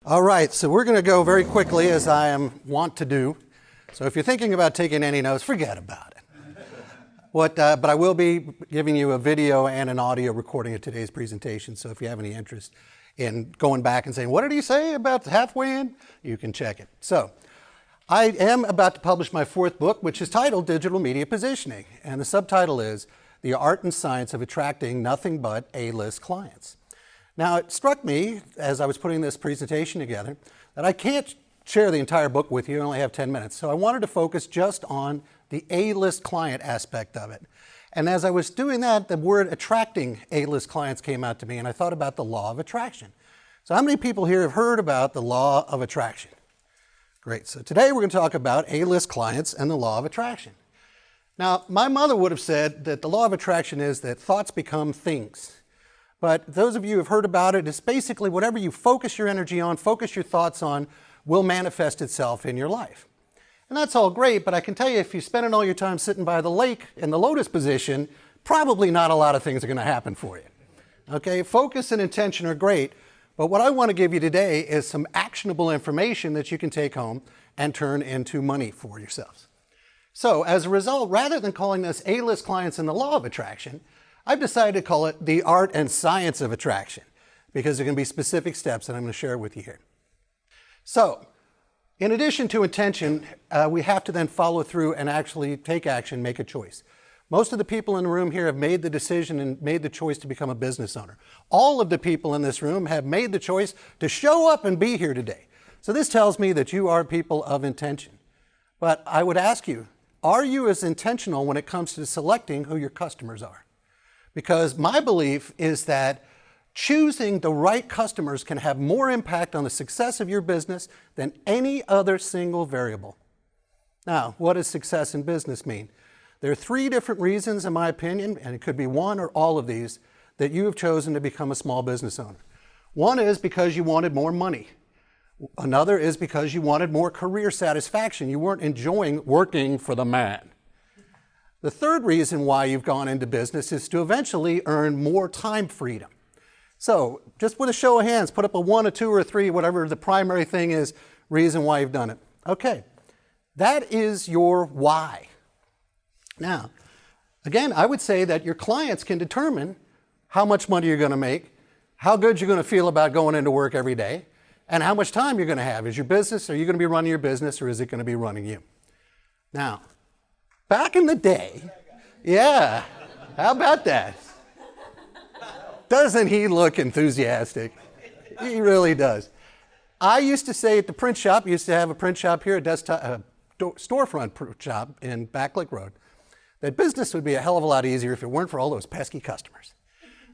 All right, so we're going to go very quickly, as I am wont to do. So if you're thinking about taking any notes, forget about it. But I will be giving you a video and an audio recording of today's presentation, so if you have any interest in going back and saying, what did he say about halfway in? You can check it. So I am about to publish my fourth book, which is titled Digital Media Positioning, and the subtitle is The Art and Science of Attracting Nothing But A-List Clients. Now, it struck me, as I was putting this presentation together, that I can't share the entire book with you. I only have 10 minutes. So I wanted to focus just on the A-list client aspect of it. And as I was doing that, the word attracting A-list clients came out to me, and I thought about the law of attraction. So how many people here have heard about the law of attraction? Great. So today we're going to talk about A-list clients and the law of attraction. Now, my mother would have said that the law of attraction is that thoughts become things. But those of you who have heard about it, it's basically whatever you focus your energy on, focus your thoughts on, will manifest itself in your life. And that's all great, but I can tell you if you're spending all your time sitting by the lake in the lotus position, probably not a lot of things are going to happen for you. Okay, focus and intention are great, but what I want to give you today is some actionable information that you can take home and turn into money for yourselves. So as a result, rather than calling this A-list clients and the law of attraction, I've decided to call it the art and science of attraction because there are going to be specific steps that I'm going to share with you here. So, in addition to intention, we have to then follow through and actually take action, make a choice. Most of the people in the room here have made the decision and made the choice to become a business owner. All of the people in this room have made the choice to show up and be here today. So this tells me that you are people of intention. But I would ask you, are you as intentional when it comes to selecting who your customers are? Because my belief is that choosing the right customers can have more impact on the success of your business than any other single variable. Now, what does success in business mean? There are three different reasons, in my opinion, and it could be one or all of these, that you have chosen to become a small business owner. One is because you wanted more money. Another is because you wanted more career satisfaction. You weren't enjoying working for the man. The third reason why you've gone into business is to eventually earn more time freedom. So, just with a show of hands, put up a 1, a 2, or a 3, whatever the primary thing is, reason why you've done it. Okay, that is your why. Now, again, I would say that your clients can determine how much money you're going to make, how good you're going to feel about going into work every day, and how much time you're going to have. Is your business, are you going to be running your business, or is it going to be running you? Now, back in the day, yeah, how about that? Doesn't he look enthusiastic? He really does. I used to say at the print shop, used to have a print shop here, a storefront print shop in Backlick Road, that business would be a hell of a lot easier if it weren't for all those pesky customers.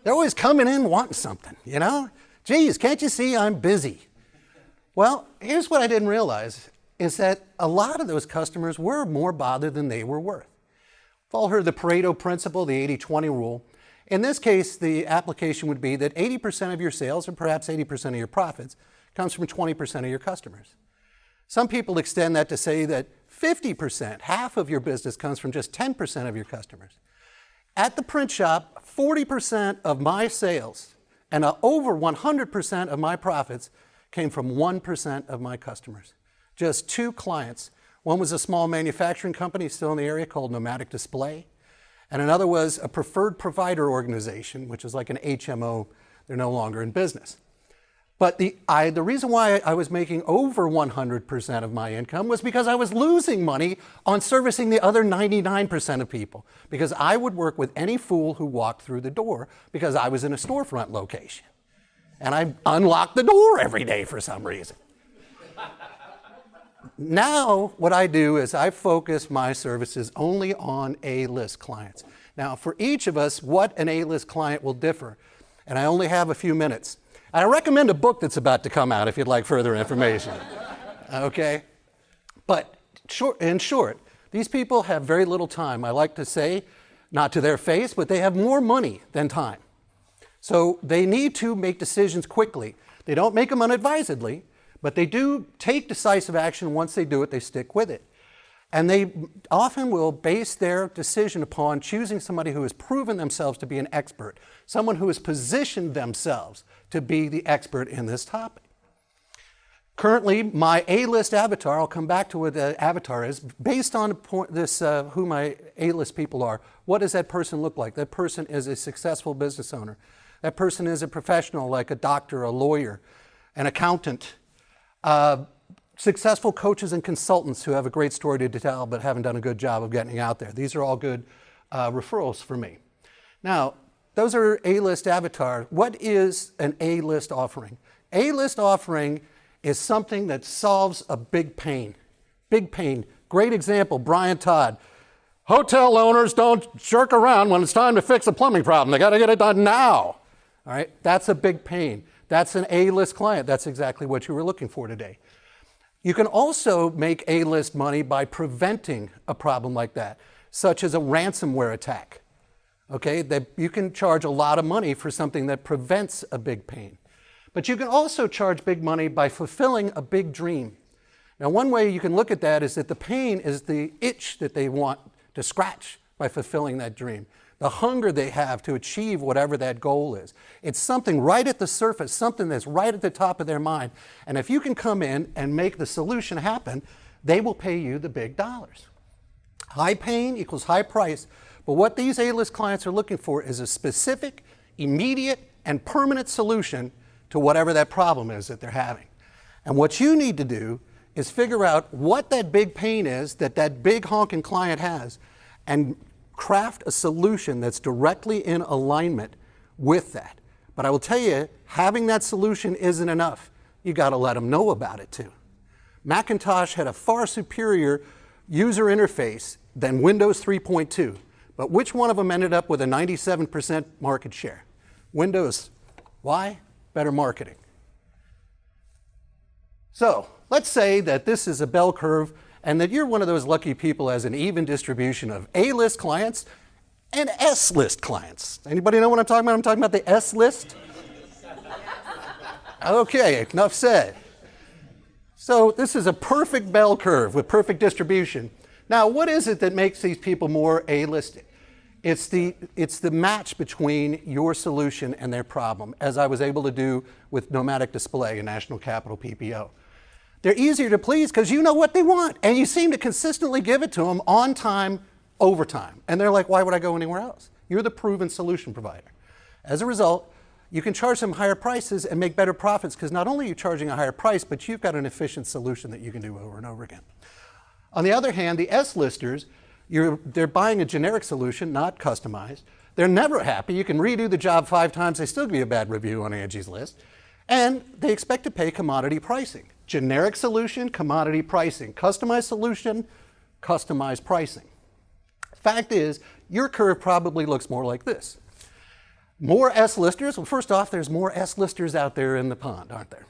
They're always coming in wanting something, you know? Geez, can't you see I'm busy? Well, here's what I didn't realize, is that a lot of those customers were more bothered than they were worth. We've all heard the Pareto principle, the 80-20 rule. In this case, the application would be that 80% of your sales, or perhaps 80% of your profits, comes from 20% of your customers. Some people extend that to say that 50%, half of your business, comes from just 10% of your customers. At the print shop, 40% of my sales and over 100% of my profits came from 1% of my customers. Just 2 clients. One was a small manufacturing company still in the area called Nomadic Display. And another was a preferred provider organization, which is like an HMO. They're no longer in business. But the reason why I was making over 100% of my income was because I was losing money on servicing the other 99% of people. Because I would work with any fool who walked through the door because I was in a storefront location. And I unlocked the door every day for some reason. Now, what I do is I focus my services only on A-list clients. Now, for each of us, what an A-list client will differ. And I only have a few minutes. I recommend a book that's about to come out if you'd like further information. Okay? But in short, these people have very little time. I like to say, not to their face, but they have more money than time. So they need to make decisions quickly. They don't make them unadvisedly, but they do take decisive action. Once they do it, they stick with it. And they often will base their decision upon choosing somebody who has proven themselves to be an expert, someone who has positioned themselves to be the expert in this topic. Currently, my A-list avatar, I'll come back to what the avatar is, based on who my A-list people are. What does that person look like? That person is a successful business owner. That person is a professional like a doctor, a lawyer, an accountant, successful coaches and consultants who have a great story to tell but haven't done a good job of getting out there. These are all good referrals for me. Now, those are A-list avatar. What is an A-list offering? A-list offering is something that solves a big pain. Big pain. Great example, Brian Todd. Hotel owners don't jerk around when it's time to fix a plumbing problem. They got to get it done now. All right, that's a big pain. That's an A-list client. That's exactly what you were looking for today. You can also make A-list money by preventing a problem like that, such as a ransomware attack. Okay, you can charge a lot of money for something that prevents a big pain. But you can also charge big money by fulfilling a big dream. Now, one way you can look at that is that the pain is the itch that they want to scratch by fulfilling that dream. The hunger they have to achieve whatever that goal is. It's something right at the surface, something that's right at the top of their mind. And if you can come in and make the solution happen, they will pay you the big dollars. High pain equals high price. But what these A-list clients are looking for is a specific, immediate, and permanent solution to whatever that problem is that they're having. And what you need to do is figure out what that big pain is that big honking client has and craft a solution that's directly in alignment with that. But I will tell you, having that solution isn't enough. You got to let them know about it too. Macintosh had a far superior user interface than Windows 3.2. But which one of them ended up with a 97% market share? Windows. Why? Better marketing. So let's say that this is a bell curve and that you're one of those lucky people as an even distribution of A-list clients and S-list clients. Anybody know what I'm talking about? I'm talking about the S-list? Okay, enough said. So this is a perfect bell curve with perfect distribution. Now, what is it that makes these people more A-listed? It's the match between your solution and their problem, as I was able to do with Nomadic Display and National Capital PPO. They're easier to please because you know what they want, and you seem to consistently give it to them on time, over time. And they're like, why would I go anywhere else? You're the proven solution provider. As a result, you can charge them higher prices and make better profits because not only are you charging a higher price, but you've got an efficient solution that you can do over and over again. On the other hand, the S-listers, they're buying a generic solution, not customized. They're never happy. You can redo the job 5 times, they still give you a bad review on Angie's List. And they expect to pay commodity pricing. Generic solution, commodity pricing. Customized solution, customized pricing. Fact is, your curve probably looks more like this. More S-listers. Well, first off, there's more S-listers out there in the pond, aren't there?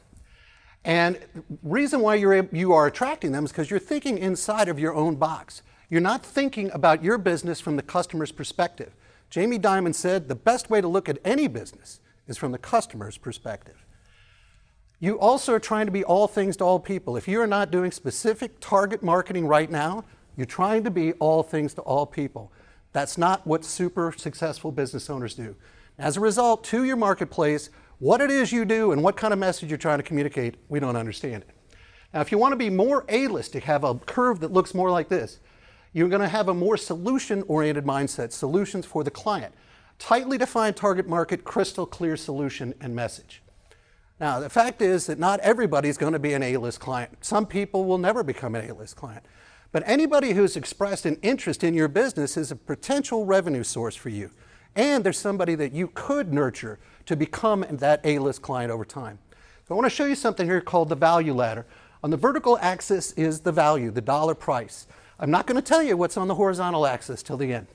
And the reason why you are attracting them is because you're thinking inside of your own box. You're not thinking about your business from the customer's perspective. Jamie Dimon said the best way to look at any business is from the customer's perspective. You also are trying to be all things to all people. If you're not doing specific target marketing right now, you're trying to be all things to all people. That's not what super successful business owners do. As a result, to your marketplace, what it is you do and what kind of message you're trying to communicate, we don't understand it. Now, if you want to be more A-listic, have a curve that looks more like this, you're going to have a more solution-oriented mindset, solutions for the client. Tightly defined target market, crystal clear solution and message. Now, the fact is that not everybody's going to be an A-list client. Some people will never become an A-list client. But anybody who's expressed an interest in your business is a potential revenue source for you. And there's somebody that you could nurture to become that A-list client over time. So I want to show you something here called the value ladder. On the vertical axis is the value, the dollar price. I'm not going to tell you what's on the horizontal axis till the end.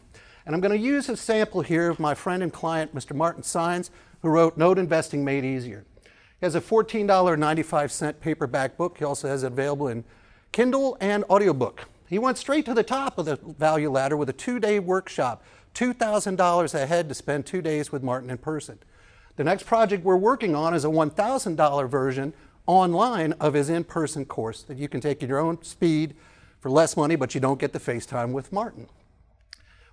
And I'm going to use a sample here of my friend and client, Mr. Martin Sines, who wrote Note Investing Made Easier. He has a $14.95 paperback book. He also has it available in Kindle and audiobook. He went straight to the top of the value ladder with a 2-day workshop, $2,000 ahead to spend 2 days with Martin in person. The next project we're working on is a $1,000 version online of his in-person course that you can take at your own speed for less money, but you don't get the FaceTime with Martin.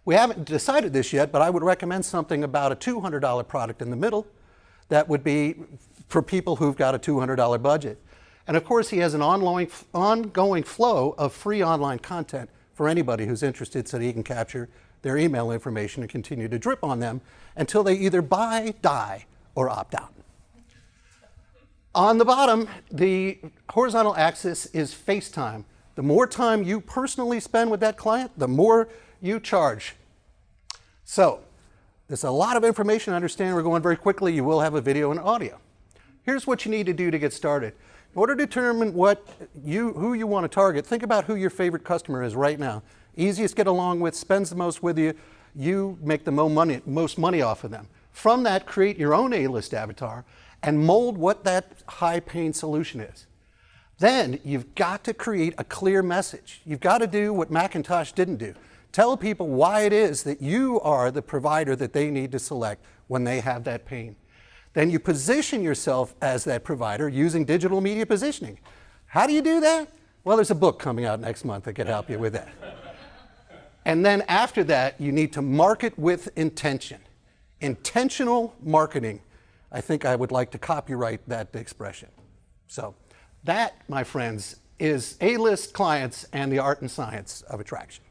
We haven't decided this yet, but I would recommend something about a $200 product in the middle that would be for people who've got a $200 budget. And of course, he has an ongoing flow of free online content for anybody who's interested so that he can capture their email information and continue to drip on them until they either buy, die, or opt out. On the bottom, the horizontal axis is face time. The more time you personally spend with that client, the more you charge. So, there's a lot of information to understand. We're going very quickly. You will have a video and audio. Here's what you need to do to get started. In order to determine who you want to target, think about who your favorite customer is right now. Easiest to get along with, spends the most with you, you make the most money off of them. From that, create your own A-list avatar and mold what that high-pain solution is. Then you've got to create a clear message. You've got to do what Macintosh didn't do. Tell people why it is that you are the provider that they need to select when they have that pain. Then you position yourself as that provider using digital media positioning. How do you do that? Well, there's a book coming out next month that could help you with that. And then after that, you need to market with intention. Intentional marketing. I think I would like to copyright that expression. So that, my friends, is A-list clients and the art and science of attraction.